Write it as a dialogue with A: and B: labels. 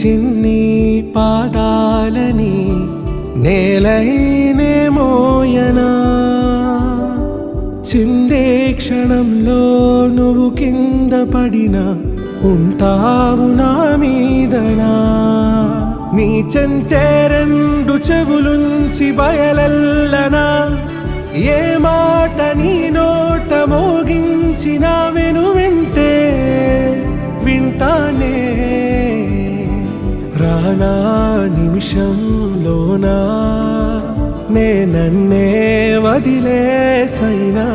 A: చిన్ని పాదాలని నేలైనే మోయనా చిందే క్షణంలో నువ్వు కింద పడినా ఉంటావు నా మీదనా నీ చెంతే రెండు చెవులుంచి బయలెల్లనా ఏ మాట నీ నోట మోగించిన వెను వింటే వింటానే రానా నిమిషంలోనా నే నన్నే వదిలేసైనా